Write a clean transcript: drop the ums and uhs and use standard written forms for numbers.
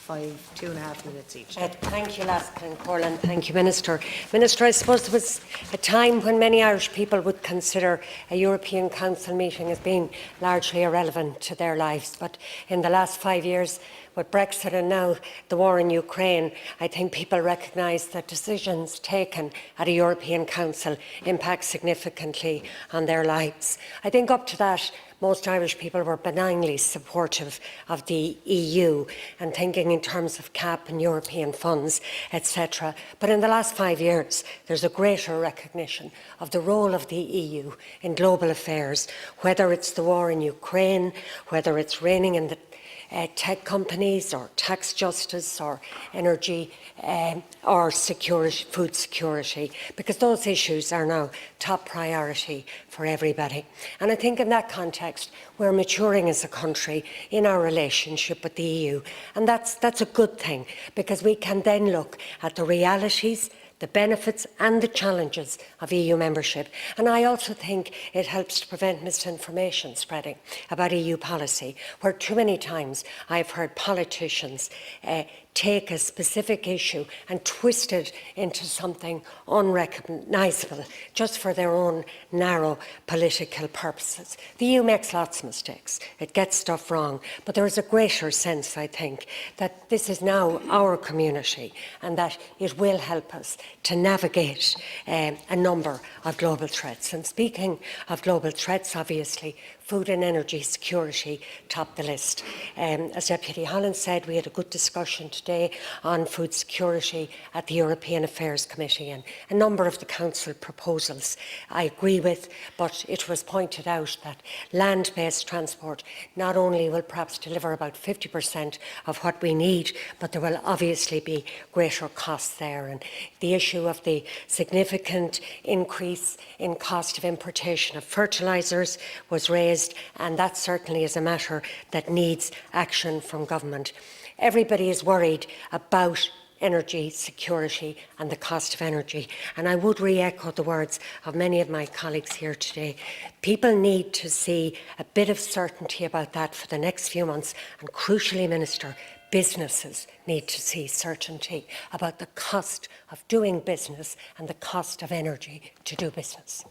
2.5 minutes each. Thank you, Laska and Corlin. Thank you, Minister. Minister, I suppose there was a time when many Irish people would consider a European Council meeting as being largely irrelevant to their lives. But in the last 5 years, with Brexit and now the war in Ukraine, I think people recognise that decisions taken at a European Council impact significantly on their lives. I think up to that, most Irish people were benignly supportive of the EU and thinking in terms of CAP and European funds, etc. But in the last 5 years, there's a greater recognition of the role of the EU in global affairs, whether it's the war in Ukraine, whether it's reining in the tech companies or tax justice or energy or security, food security, because those issues are now top priority for everybody. And I think in that context, we're maturing as a country in our relationship with the EU. And that's a good thing, because we can then look at the realities, the benefits and the challenges of EU membership. And I also think it helps to prevent misinformation spreading about EU policy, where too many times I've heard politicians take a specific issue and twist it into something unrecognisable just for their own narrow political purposes. The EU makes lots of mistakes. It gets stuff wrong. But there is a greater sense, I think, that this is now our community and that it will help us to navigate a number of global threats. And speaking of global threats, obviously, food and energy security top the list. As Deputy Holland said, we had a good discussion today on food security at the European Affairs Committee, and a number of the Council proposals I agree with, but it was pointed out that land-based transport not only will perhaps deliver about 50% of what we need, but there will obviously be greater costs there. And the issue of the significant increase in cost of importation of fertilisers was raised, and that certainly is a matter that needs action from government. Everybody is worried about energy security and the cost of energy, and I would re-echo the words of many of my colleagues here today. People need to see a bit of certainty about that for the next few months, and crucially, Minister, businesses need to see certainty about the cost of doing business and the cost of energy to do business.